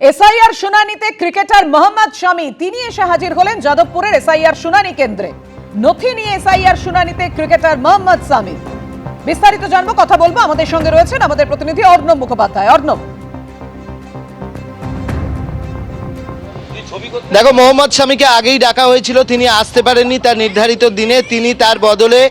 SIR শুনানিতে cricketer Mohammad শামি তিনি এসে হাজির হলেন যাদবপুরের এসআইআর শুনানি কেন্দ্রে। নথি নিয়ে এসআইআর শুনানিতে ক্রিকেটার মোহাম্মদ শামি। বিস্তারিত জানবো, কথা বলবো। আমাদের সঙ্গে রয়েছেন আমাদের প্রতিনিধি অর্ণব মুখোপাধ্যায়। অর্ণব, দেখো, মোহাম্মদ শামিকে আগেই ডাকা হয়েছিল, তিনি আসতে পারেননি তার নির্ধারিত দিনে। তিনি তার বদলে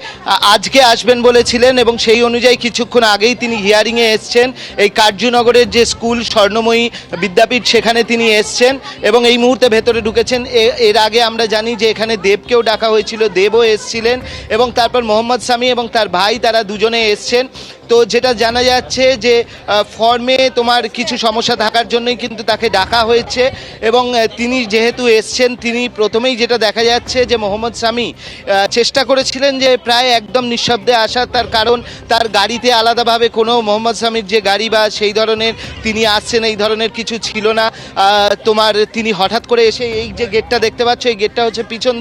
আজকে আসবেন বলেছিলেন এবং সেই অনুযায়ী কিছুক্ষণ আগেই তিনি হিয়ারিংয়ে এসছেন। এই কার্যনগরের যে স্কুল স্বর্ণময়ী বিদ্যাপীঠ, সেখানে তিনি এসছেন এবং এই মুহূর্তে ভেতরে ঢুকেছেন। এর আগে আমরা জানি যে এখানে দেবকেও ডাকা হয়েছিল, দেবও এসছিলেন এবং তারপর মোহাম্মদ শামি এবং তার ভাই তারা দুজনে এসছেন। তো যেটা জানা যাচ্ছে যে ফর্মে তোমার কিছু সমস্যা থাকার জন্যই কিন্তু তাকে ডাকা হয়েছে এবং তিনি যেহেতু এসছেন, তিনি প্রথমেই যেটা দেখা যাচ্ছে যে মোহাম্মদ শামি চেষ্টা করেছিলেন যে প্রায় একদম নিঃশব্দে আসার। তার কারণ তার গাড়িতে আলাদাভাবে কোনো মোহাম্মদ শামির যে গাড়ি বা সেই ধরনের তিনি আসছেন এই ধরনের কিছু ছিল না। তোমার তিনি হঠাৎ করে এসে এই যে গেটটা দেখতে পাচ্ছ, এই গেটটা হচ্ছে পিছন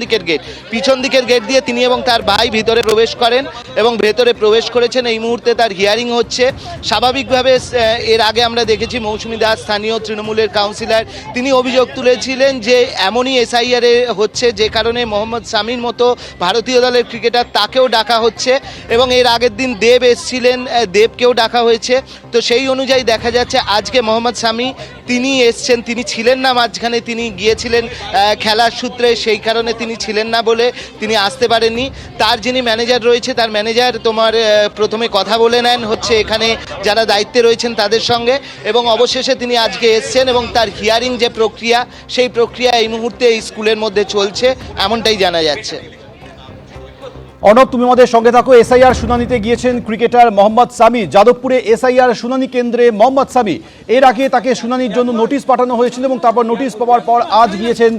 দিকের গেট দিয়ে তিনি এবং তার ভাই ভিতরে প্রবেশ করেন এবং ভেতরে প্রবেশ করেছেন। এই মুহূর্তে তার হিয়ারিং হচ্ছে। স্বাভাবিকভাবে এর আগে আমরা দেখেছি মৌসুমী দাস, স্থানীয় তৃণমূলের কাউন্সিলর, তিনি অভিযোগ তুলেছিলেন যে এমনই এসআইআরে হচ্ছে যে কারণে মোহাম্মদ শামির মতো ভারতীয় দলের ক্রিকেটার তাকেও ডাকা হচ্ছে এবং এর আগের দিন দেব এসছিলেন, দেবকেও ডাকা হয়েছে। তো সেই অনুযায়ী দেখা যাচ্ছে আজকে মোহাম্মদ শামি তিনি এসছেন। তিনি ছিলেন না মাঝখানে, তিনি গিয়েছিলেন খেলার সূত্রে, সেই কারণে তিনি ছিলেন না বলে তিনি আসতে পারেননি। তার যিনি ম্যানেজার রয়েছে, তার ম্যানেজার তোমার প্রথমে কথা বলে নেন হচ্ছে এখানে যারা দায়িত্বে রয়েছেন তাদের সঙ্গে এবং অবশেষে তিনি আজকে এসছেন এবং তার হিয়ারিং যে প্রক্রিয়া, সেই প্রক্রিয়া এই মুহূর্তে এই স্কুলের মধ্যে চলছে, এমনটাই জানা যাচ্ছে। অর্ণব, তুমি আমাদের সঙ্গে থাকো। এসআইআর শুনানিতে গিয়েছেন ক্রিকেটার মোহাম্মদ শামি। যাদবপুরে এসআইআর শুনানি কেন্দ্রে মোহাম্মদ শামি। এর আগে তাকে শুনানির জন্য নোটিশ পাঠানো হয়েছিল এবং তারপর নোটিশ পাওয়ার পর আজ গিয়েছেন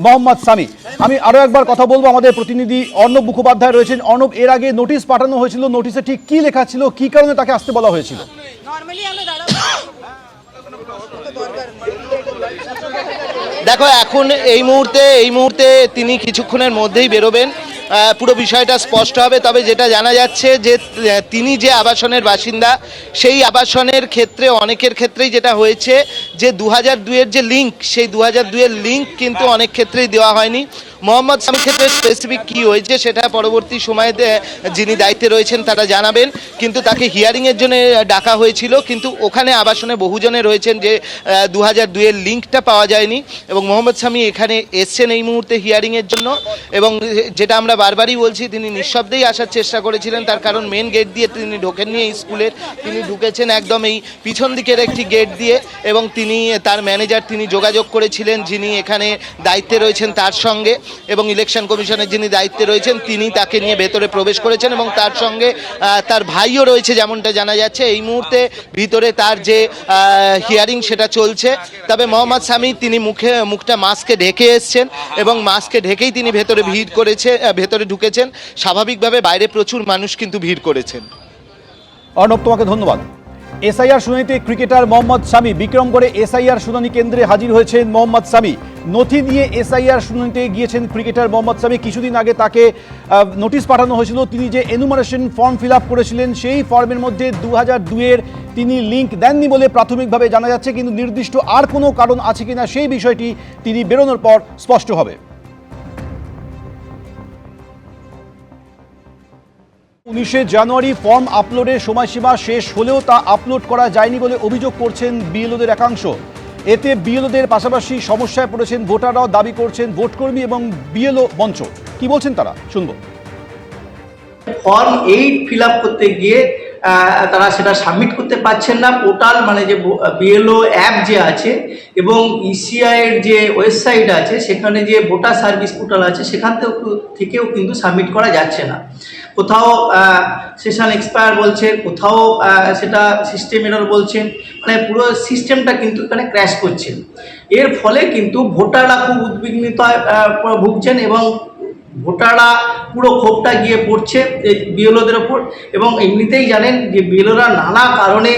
মোহাম্মদ শামি। আমি আরও একবার কথা বলবো, আমাদের প্রতিনিধি অর্ণব মুখোপাধ্যায় রয়েছেন। অর্ণব, এর আগে নোটিশ পাঠানো হয়েছিল, নোটিশে ঠিক কী লেখা ছিল, কী কারণে তাকে আসতে বলা হয়েছিল? দেখো, এখন এই মুহূর্তে তিনি কিছুক্ষণের মধ্যেই বেরোবেন, পুরো বিষয়টা স্পষ্ট হবে। তবে যেটা জানা যাচ্ছে যে তিনি যে আবাসনের বাসিন্দা, সেই আবাসনের ক্ষেত্রে অনেকের ক্ষেত্রেই যেটা হয়েছে যে 2002-এর যে লিঙ্ক, সেই 2002-এর লিঙ্ক কিন্তু অনেক ক্ষেত্রেই দেওয়া হয়নি। মোহাম্মদ শামির ক্ষেত্রে স্পেসিফিক কী হয়েছে সেটা পরবর্তী সময়ে যিনি দায়িত্বে রয়েছেন তারা জানাবেন, কিন্তু তাকে হিয়ারিংয়ের জন্য ডাকা হয়েছিল। কিন্তু ওখানে আবাসনে বহুজনে রয়েছেন যে 2002-এর লিঙ্কটা পাওয়া যায়নি এবং মোহাম্মদ শামি এখানে এসছেন এই মুহূর্তে হিয়ারিংয়ের জন্য। এবং যেটা আমরা বারবারই বলছি, তিনি নিঃশব্দেই আসার চেষ্টা করেছিলেন, তার কারণ মেন গেট দিয়ে তিনি ঢোকেননি এই স্কুলের, তিনি ঢুকেছেন একদম এই পিছন দিকের একটি গেট দিয়ে এবং তিনি তার ম্যানেজার তিনি যোগাযোগ করেছিলেন যিনি এখানে দায়িত্বে রয়েছেন তার সঙ্গে এবং ইলেকশন কমিশনের যিনি দায়িত্বে রয়েছেন তিনি তাকে নিয়ে ভেতরে প্রবেশ করেছেন এবং তার সঙ্গে তার ভাইও রয়েছে যেমনটা জানা যাচ্ছে। এই মুহূর্তে ভিতরে তার যে হিয়ারিং সেটা চলছে। তবে মোহাম্মদ শামি তিনি মুখটা মাস্কে ঢেকে এসছেন এবং মাস্কে ঢেকেই তিনি ভেতরে ঢুকেছেন। স্বাভাবিকভাবে বাইরে প্রচুর মানুষ কিন্তু ভিড় করেছেন। অর্ণব, তোমাকে ধন্যবাদ। এসআইআর শুনানিতে ক্রিকেটার মোহাম্মদ শামি। বিক্রমগড়ে এসআইআর শুনানি কেন্দ্রে হাজির হয়েছেন মোহাম্মদ শামি। নথি দিয়ে এসআইআর শুনানিতে গিয়েছেন ক্রিকেটার মোহাম্মদ শামি। কিছুদিন আগে তাকে নোটিশ পাঠানো হয়েছিল, তিনি যে এনুমারেশন ফর্ম ফিল আপ করেছিলেন সেই ফর্মের মধ্যে 2002-এর তিনি লিঙ্ক দেননি বলে প্রাথমিকভাবে জানা যাচ্ছে, কিন্তু নির্দিষ্ট আর কোনো কারণ আছে কিনা সেই বিষয়টি তিনি বেরোনোর পর স্পষ্ট হবে। 19শে জানুয়ারি ফর্ম আপলোডের সময়সীমা শেষ হলেও তা আপলোড করা যায়নি বলে অভিযোগ করছেন বিএলওদের একাংশ। এতে বিএলওদের পাশাপাশি সমস্যায় পড়েছেন ভোটাররাও, দাবি করছেন ভোটকর্মী এবং বিএলও মঞ্চ। কি বলছেন তারা, শুনবো। ফর্ম 8 ফিল আপ করতে গিয়ে তারা সেটা সাবমিট করতে পারছেন না। পোর্টাল মানে যে বিএলও অ্যাপ যে আছে এবং ইসিআইয়ের যে ওয়েবসাইট আছে, সেখানে যে ভোটার সার্ভিস পোর্টাল আছে সেখান থেকেও কিন্তু সাবমিট করা যাচ্ছে না। কোথাও সেশন এক্সপায়ার বলছে, কোথাও সেটা সিস্টেম এরর বলছে, মানে পুরো সিস্টেমটা কিন্তু এখানে ক্র্যাশ করছে। এর ফলে কিন্তু ভোটাররা খুব উদ্বিগ্নতায় ভুগছেন এবং ভোটাররা পুরো ক্ষোভটা গিয়ে পড়ছে বিএলওদের ওপর। এবং এমনিতেই জানেন যে বিএলওরা নানা কারণে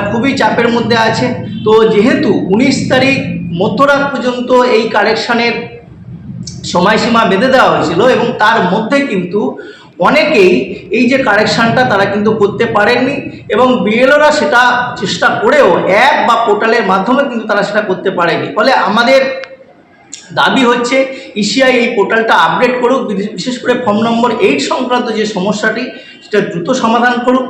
খুবই চাপের মধ্যে আছে। তো যেহেতু 19 তারিখ মধ্যরাত পর্যন্ত এই কারেকশানের সময়সীমা বেঁধে দেওয়া হয়েছিল এবং তার মধ্যে কিন্তু অনেকেই এই যে কারেকশনটা তারা কিন্তু করতে পারেননি এবং বিএলওরা সেটা চেষ্টা করেও অ্যাপ বা পোর্টালের মাধ্যমে কিন্তু তারা সেটা করতে পারেনি। ফলে আমাদের দাবি হচ্ছে ইসিআই এই পোর্টালটা আপডেট করুক, বিশেষ করে ফর্ম নম্বর 8 সংক্রান্ত যে সমস্যাটি সেটা দ্রুত সমাধান করুক।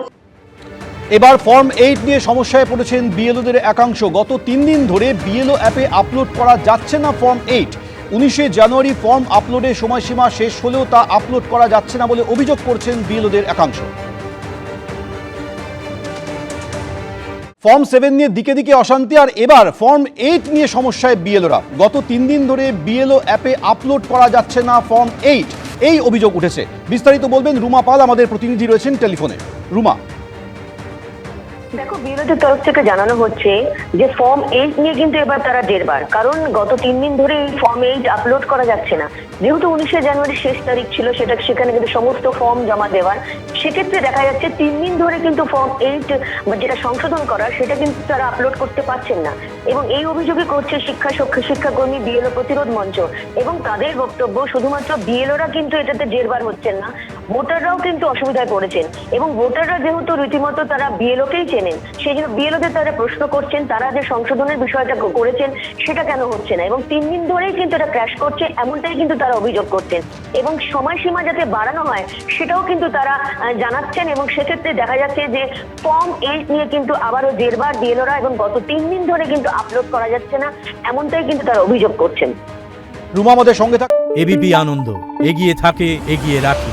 এবার ফর্ম 8 নিয়ে সমস্যায় পড়েছেন বিএলওদের একাংশ। গত 3 দিন ধরে বিএলও অ্যাপে আপলোড করা যাচ্ছে না ফর্ম 8। 19শে জানুয়ারি ফর্ম আপলোডের সময়সীমা শেষ হলেও তা আপলোড করা যাচ্ছে না বলে অভিযোগ করছেন বিএলওদের একাংশ। ফর্ম 7 নিয়ে দিকে দিকে অশান্তি, আর এবার ফর্ম 8 নিয়ে সমস্যায় বিএলওরা। গত 3 দিন ধরে বিএলও অ্যাপে আপলোড করা যাচ্ছে না ফর্ম 8, এই অভিযোগ উঠেছে। বিস্তারিত বলবেন রুমা পাল, আমাদের প্রতিনিধি রয়েছেন টেলিফোনে। রুমা। দেখো, বিএলওদের তরফ থেকে জানানো হচ্ছে যে ফর্ম 8 নিয়ে কিন্তু এবার তারা জেরবার, কারণ গত 3 দিন ধরে এই ফর্ম 8 আপলোড করা যাচ্ছে না। যেহেতু 19শে জানুয়ারি শেষ তারিখ ছিল, সেখানে কিন্তু সমস্ত ফর্ম জমা দেওয়ার, সেক্ষেত্রে দেখা যাচ্ছে 3 দিন ধরে কিন্তু ফর্ম 8 যেটা সংশোধন করার সেটা কিন্তু তারা আপলোড করতে পারছেন না। এবং এই অভিযোগই করছে শিক্ষাকর্মী বিএলও প্রতিরোধ মঞ্চ। এবং তাদের বক্তব্য, শুধুমাত্র বিএলওরা কিন্তু এটাতে জেরবার হচ্ছেন না, ভোটাররাও কিন্তু অসুবিধায় পড়েছেন। এবং ভোটাররা যেহেতু রীতিমতো তারা বিএলওকেই চেনেন, সেই জন্য বিএলওদের তারা প্রশ্ন করছেন তারা যে সংশোধনের বিষয়টা করেছেন সেটা কেন হচ্ছে না। এবং 3 দিন ধরেই কিন্তু এটা ক্র্যাশ করছে, এমনটাই কিন্তু তারা অভিযোগ করছেন। এবং সময়সীমা যাতে বাড়ানো হয় সেটাও কিন্তু তারা জানাচ্ছেন। এবং সেক্ষেত্রে দেখা যাচ্ছে যে ফর্ম 8 নিয়ে কিন্তু আবারও জেরবার বিএলওরা, এবং গত 3 দিন ধরে কিন্তু আপলোড করা যাচ্ছে না, এমনটাই কিন্তু তারা অভিযোগ করছেন। রুমা আমাদের সঙ্গে থাক। এবিপি আনন্দ, এগিয়ে থাকে, এগিয়ে রাখে।